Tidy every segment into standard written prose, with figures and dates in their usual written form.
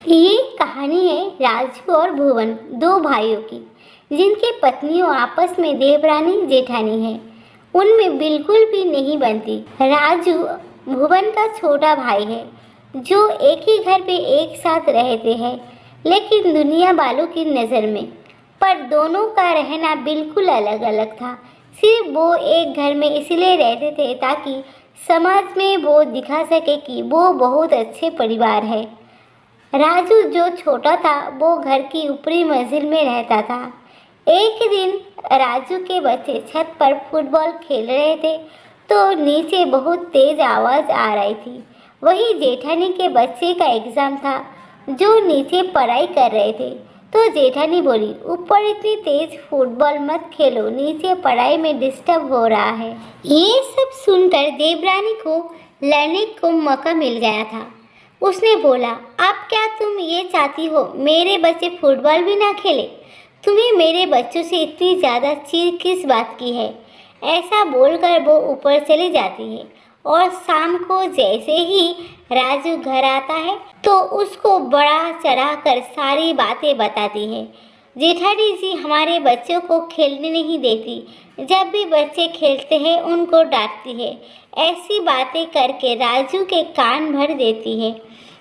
ये कहानी है राजू और भुवन, दो भाइयों की, जिनकी पत्नियों आपस में देवरानी जेठानी है। उनमें बिल्कुल भी नहीं बनती। राजू भुवन का छोटा भाई है, जो एक ही घर पे एक साथ रहते हैं, लेकिन दुनिया वालों की नज़र में पर दोनों का रहना बिल्कुल अलग अलग था। सिर्फ वो एक घर में इसलिए रहते थे ताकि समाज में वो दिखा सके कि वो बहुत अच्छे परिवार है। राजू जो छोटा था वो घर की ऊपरी मंजिल में रहता था। एक दिन राजू के बच्चे छत पर फुटबॉल खेल रहे थे तो नीचे बहुत तेज आवाज़ आ रही थी। वही जेठानी के बच्चे का एग्ज़ाम था जो नीचे पढ़ाई कर रहे थे। तो जेठानी बोली, ऊपर इतनी तेज फुटबॉल मत खेलो, नीचे पढ़ाई में डिस्टर्ब हो रहा है। ये सब सुनकर देवरानी को लड़ने को मौका मिल गया था। उसने बोला, अब क्या तुम ये चाहती हो मेरे बच्चे फुटबॉल भी ना खेले? तुम्हें मेरे बच्चों से इतनी ज़्यादा चीड़ किस बात की है? ऐसा बोलकर वो ऊपर चली जाती है और शाम को जैसे ही राजू घर आता है तो उसको बड़ा चढ़ा कर सारी बातें बताती है। जेठानी जी हमारे बच्चों को खेलने नहीं देती, जब भी बच्चे खेलते हैं उनको डांटती है। ऐसी बातें करके राजू के कान भर देती है।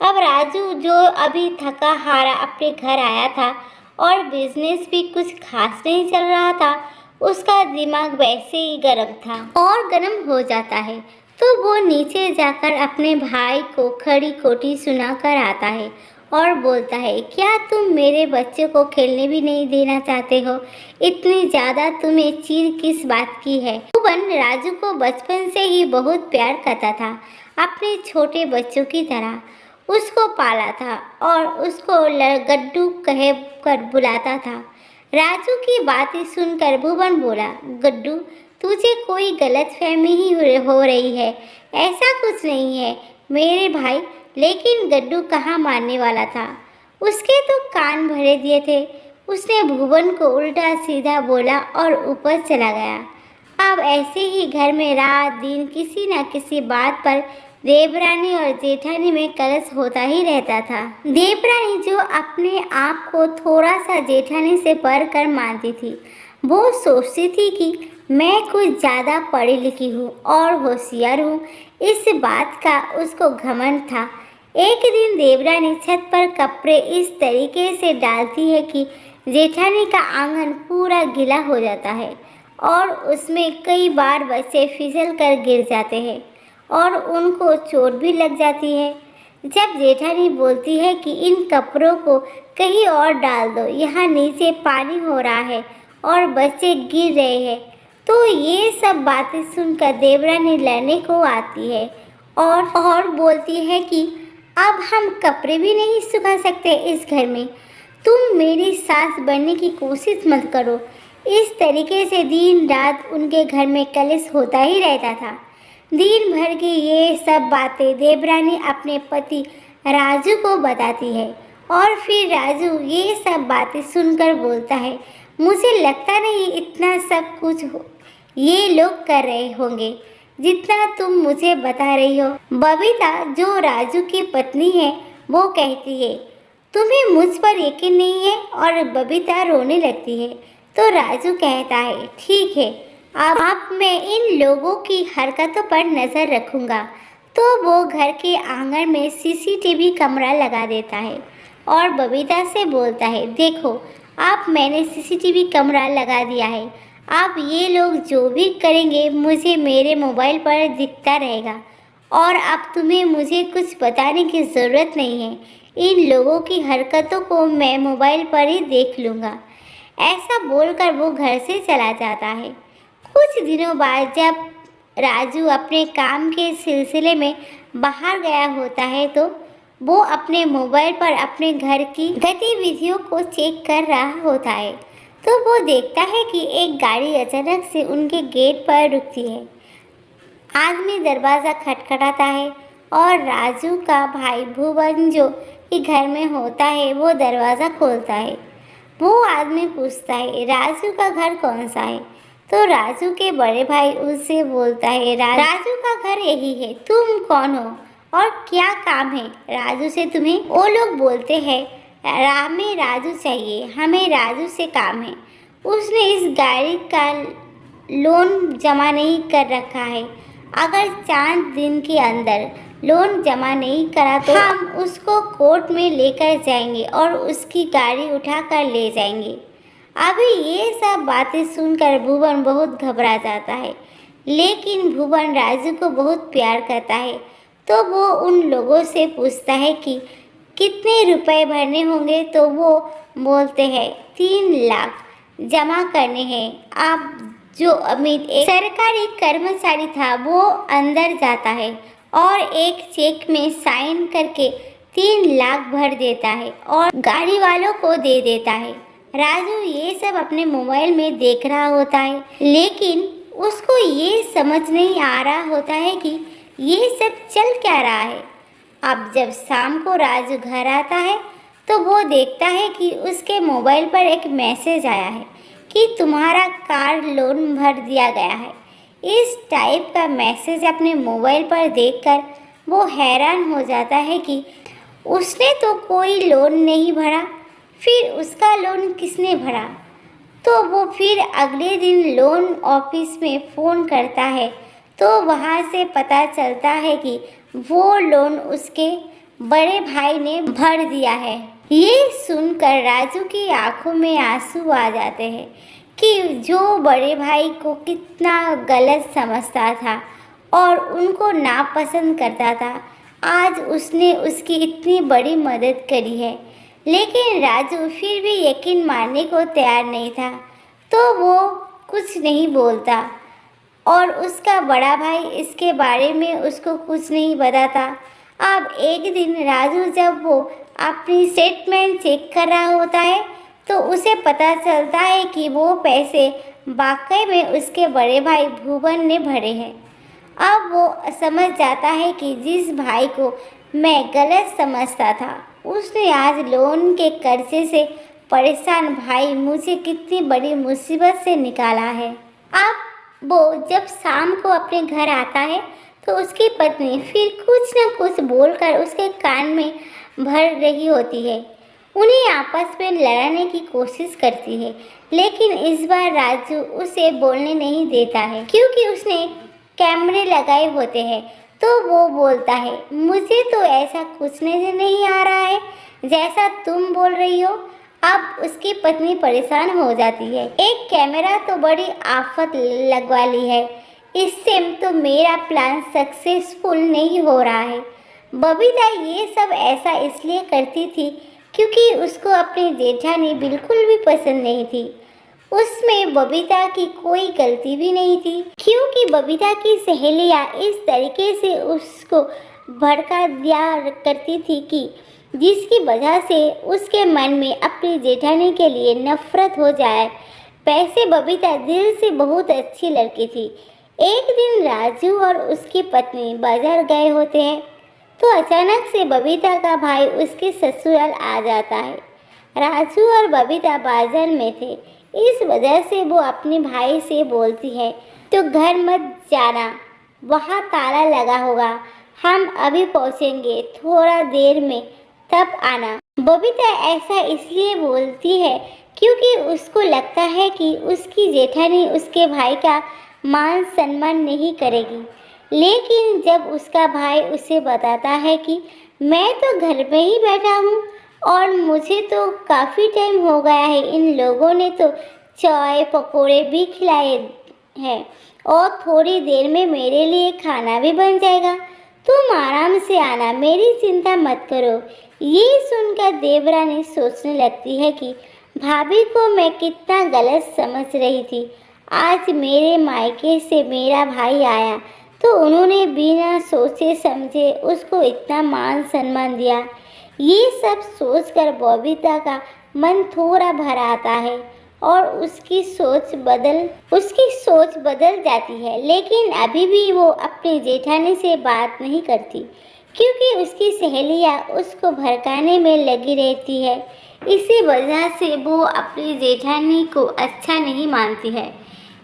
अब राजू जो अभी थका हारा अपने घर आया था और बिजनेस भी कुछ खास नहीं चल रहा था, उसका दिमाग वैसे ही गर्म था और गर्म हो जाता है तो वो नीचे जाकर अपने भाई को खड़ी खोटी सुनाकर आता है और बोलता है, क्या तुम मेरे बच्चे को खेलने भी नहीं देना चाहते हो? इतनी ज़्यादा तुम्हें चीड़ किस बात की है? भुवन राजू को बचपन से ही बहुत प्यार करता था, अपने छोटे बच्चों की तरह उसको पाला था और उसको गड्डू कह कर बुलाता था। राजू की बातें सुनकर भुवन बोला, गड्डू तुझे कोई गलतफहमी ही हो रही है, ऐसा कुछ नहीं है मेरे भाई। लेकिन गड्डू कहाँ मानने वाला था, उसके तो कान भरे दिए थे। उसने भुवन को उल्टा सीधा बोला और ऊपर चला गया। अब ऐसे ही घर में रात दिन किसी न किसी बात पर देवरानी और जेठानी में कलश होता ही रहता था। देवरानी जो अपने आप को थोड़ा सा जेठानी से बढ़कर मानती थी, वो सोचती थी कि मैं कुछ ज़्यादा पढ़ी लिखी हूँ और होशियार हूँ। इस बात का उसको घमंड था। एक दिन देवरानी छत पर कपड़े इस तरीके से डालती है कि जेठानी का आंगन पूरा गीला हो जाता है और उसमें कई बार बच्चे फिसल कर गिर जाते हैं और उनको चोट भी लग जाती है। जब जेठानी बोलती है कि इन कपड़ों को कहीं और डाल दो, यहाँ नीचे पानी हो रहा है और बच्चे गिर रहे हैं, तो ये सब बातें सुनकर देवरानी लड़ने को आती है और बोलती है कि अब हम कपड़े भी नहीं सुखा सकते इस घर में। तुम मेरी सास बनने की कोशिश मत करो। इस तरीके से दिन रात उनके घर में कलेश होता ही रहता था। दिन भर की ये सब बातें देवरानी अपने पति राजू को बताती है और फिर राजू ये सब बातें सुनकर बोलता है, मुझे लगता नहीं इतना सब कुछ ये लोग कर रहे होंगे जितना तुम मुझे बता रही हो। बबीता जो राजू की पत्नी है वो कहती है, तुम्हें मुझ पर यकीन नहीं है? और बबीता रोने लगती है। तो राजू कहता है, ठीक है, अब मैं इन लोगों की हरकतों पर नज़र रखूँगा। तो वो घर के आंगन में सीसीटीवी कैमरा लगा देता है और बबीता से बोलता है, देखो अब मैंने सीसीटीवी कैमरा लगा दिया है, अब ये लोग जो भी करेंगे मुझे मेरे मोबाइल पर दिखता रहेगा और अब तुम्हें मुझे कुछ बताने की ज़रूरत नहीं है। इन लोगों की हरकतों को मैं मोबाइल पर ही देख लूँगा। ऐसा बोलकर वो घर से चला जाता है। कुछ दिनों बाद जब राजू अपने काम के सिलसिले में बाहर गया होता है तो वो अपने मोबाइल पर अपने घर की गतिविधियों को चेक कर रहा होता है तो वो देखता है कि एक गाड़ी अचानक से उनके गेट पर रुकती है। आदमी दरवाज़ा खटखटाता है और राजू का भाई भुवन जो कि घर में होता है वो दरवाज़ा खोलता है। वो आदमी पूछता है, राजू का घर कौन सा है? तो राजू के बड़े भाई उससे बोलता है, राजू का घर यही है, तुम कौन हो और क्या काम है राजू से तुम्हें? वो लोग बोलते हैं हमें राजू चाहिए, हमें राजू से काम है। उसने इस गाड़ी का लोन जमा नहीं कर रखा है। अगर 4 दिन के अंदर लोन जमा नहीं करा तो हम उसको कोर्ट में लेकर जाएंगे और उसकी गाड़ी उठा कर ले जाएंगे। अभी ये सब बातें सुनकर भुवन बहुत घबरा जाता है, लेकिन भुवन राजू को बहुत प्यार करता है, तो वो उन लोगों से पूछता है कि कितने रुपए भरने होंगे, तो वो बोलते हैं 3 लाख जमा करने हैं। आप जो अमित एक सरकारी कर्मचारी था वो अंदर जाता है और एक चेक में साइन करके 3 लाख भर देता है और गाड़ी वालों को दे देता है। राजू ये सब अपने मोबाइल में देख रहा होता है, लेकिन उसको ये समझ नहीं आ रहा होता है कि ये सब चल क्या रहा है। अब जब शाम को राजू घर आता है तो वो देखता है कि उसके मोबाइल पर एक मैसेज आया है कि तुम्हारा कार लोन भर दिया गया है। इस टाइप का मैसेज अपने मोबाइल पर देखकर वो हैरान हो जाता है कि उसने तो कोई लोन नहीं भरा, फिर उसका लोन किसने भरा। तो वो फिर अगले दिन लोन ऑफिस में फ़ोन करता है, तो वहाँ से पता चलता है कि वो लोन उसके बड़े भाई ने भर दिया है। ये सुनकर राजू की आंखों में आंसू आ जाते हैं कि जो बड़े भाई को कितना गलत समझता था और उनको नापसंद करता था, आज उसने उसकी इतनी बड़ी मदद करी है। लेकिन राजू फिर भी यकीन मानने को तैयार नहीं था, तो वो कुछ नहीं बोलता और उसका बड़ा भाई इसके बारे में उसको कुछ नहीं बताता। अब एक दिन राजू जब वो अपनी स्टेटमेंट चेक कर रहा होता है तो उसे पता चलता है कि वो पैसे वाकई में उसके बड़े भाई भुवन ने भरे हैं। अब वो समझ जाता है कि जिस भाई को मैं गलत समझता था, उसने आज लोन के कर्जे से परेशान भाई मुझे कितनी बड़ी मुसीबत से निकाला है। अब वो जब शाम को अपने घर आता है तो उसकी पत्नी फिर कुछ न कुछ बोलकर उसके कान में भर रही होती है। उन्हें आपस में लड़ाने की कोशिश करती है, लेकिन इस बार राजू उसे बोलने नहीं देता है क्योंकि उसने कैमरे लगाए होते हैं। तो वो बोलता है मुझे तो ऐसा कुछ नजर नहीं आ रहा है जैसा तुम बोल रही हो। अब उसकी पत्नी परेशान हो जाती है, एक कैमरा तो बड़ी आफत लगवा ली है, इससे तो मेरा प्लान सक्सेसफुल नहीं हो रहा है। बबीता ये सब ऐसा इसलिए करती थी क्योंकि उसको अपनी जेठानी बिल्कुल भी पसंद नहीं थी। उसमें बबीता की कोई गलती भी नहीं थी, क्योंकि बबीता की सहेलियाँ इस तरीके से उसको भड़का दिया करती थी कि जिसकी वजह से उसके मन में अपनी जेठानी के लिए नफरत हो जाए। वैसे बबीता दिल से बहुत अच्छी लड़की थी। एक दिन राजू और उसकी पत्नी बाजार गए होते हैं, तो अचानक से बबीता का भाई उसके ससुराल आ जाता है। राजू और बबीता बाजार में थे, इस वजह से वो अपने भाई से बोलती है तो घर मत जाना, वहाँ ताला लगा होगा, हम अभी पहुँचेंगे थोड़ा देर में, तब आना। बबीता ऐसा इसलिए बोलती है क्योंकि उसको लगता है कि उसकी जेठानी उसके भाई का मान सम्मान नहीं करेगी। लेकिन जब उसका भाई उसे बताता है कि मैं तो घर में ही बैठा हूँ और मुझे तो काफ़ी टाइम हो गया है, इन लोगों ने तो चाय पकोड़े भी खिलाए हैं और थोड़ी देर में मेरे लिए खाना भी बन जाएगा, तुम आराम से आना, मेरी चिंता मत करो। ये सुनकर देवरानी सोचने लगती है कि भाभी को मैं कितना गलत समझ रही थी। आज मेरे मायके से मेरा भाई आया तो उन्होंने बिना सोचे समझे उसको इतना मान सम्मान दिया। ये सब सोचकर बबीता का मन थोड़ा भर आता है और उसकी सोच बदल जाती है। लेकिन अभी भी वो अपनी जेठानी से बात नहीं करती क्योंकि उसकी सहेलियाँ उसको भड़काने में लगी रहती है। इसी वजह से वो अपनी जेठानी को अच्छा नहीं मानती है।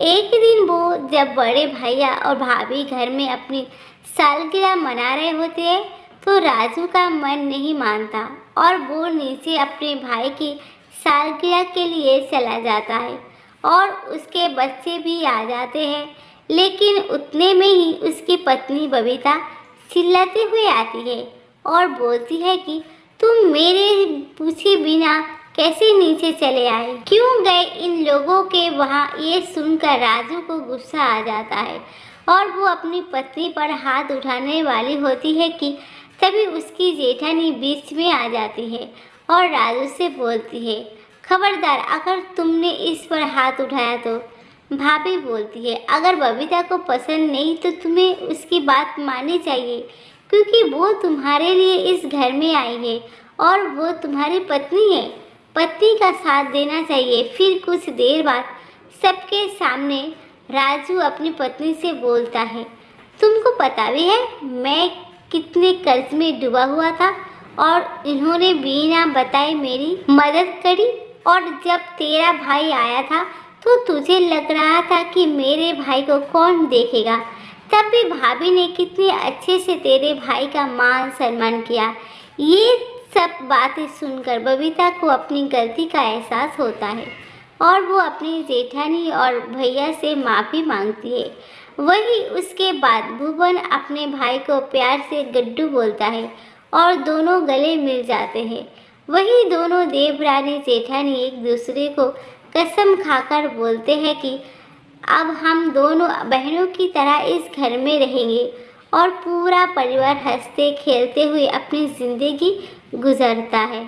एक दिन वो जब बड़े भैया और भाभी घर में अपनी सालगिरह मना रहे होते हैं तो राजू का मन नहीं मानता और वो नीचे अपने भाई की सालगिरह के लिए चला जाता है और उसके बच्चे भी आ जाते हैं। लेकिन उतने में ही उसकी पत्नी बबीता चिल्लाते हुए आती है और बोलती है कि तुम मेरे पूछे बिना कैसे नीचे चले आए, क्यों गए इन लोगों के वहाँ। ये सुनकर राजू को गुस्सा आ जाता है और वो अपनी पत्नी पर हाथ उठाने वाली होती है कि तभी उसकी जेठानी बीच में आ जाती है और राजू से बोलती है, खबरदार अगर तुमने इस पर हाथ उठाया तो। भाभी बोलती है, अगर बबीता को पसंद नहीं तो तुम्हें उसकी बात माननी चाहिए, क्योंकि वो तुम्हारे लिए इस घर में आई है और वो तुम्हारी पत्नी है। पत्नी का साथ देना चाहिए। फिर कुछ देर बाद सबके सामने राजू अपनी पत्नी से बोलता है, तुमको पता भी है मैं कितने कर्ज में डूबा हुआ था और इन्होंने बिना बताए मेरी मदद करी, और जब तेरा भाई आया था तो तुझे लग रहा था कि मेरे भाई को कौन देखेगा, तब भी भाभी ने कितने अच्छे से तेरे भाई का मान सम्मान किया। ये सब बातें सुनकर बबीता को अपनी गलती का एहसास होता है और वो अपनी जेठानी और भैया से माफ़ी मांगती है। वही उसके बाद भुवन अपने भाई को प्यार से गड्डू बोलता है और दोनों गले मिल जाते हैं। वही दोनों देवरानी जेठानी एक दूसरे को कसम खाकर बोलते हैं कि अब हम दोनों बहनों की तरह इस घर में रहेंगे और पूरा परिवार हंसते खेलते हुए अपनी ज़िंदगी गुजरता है।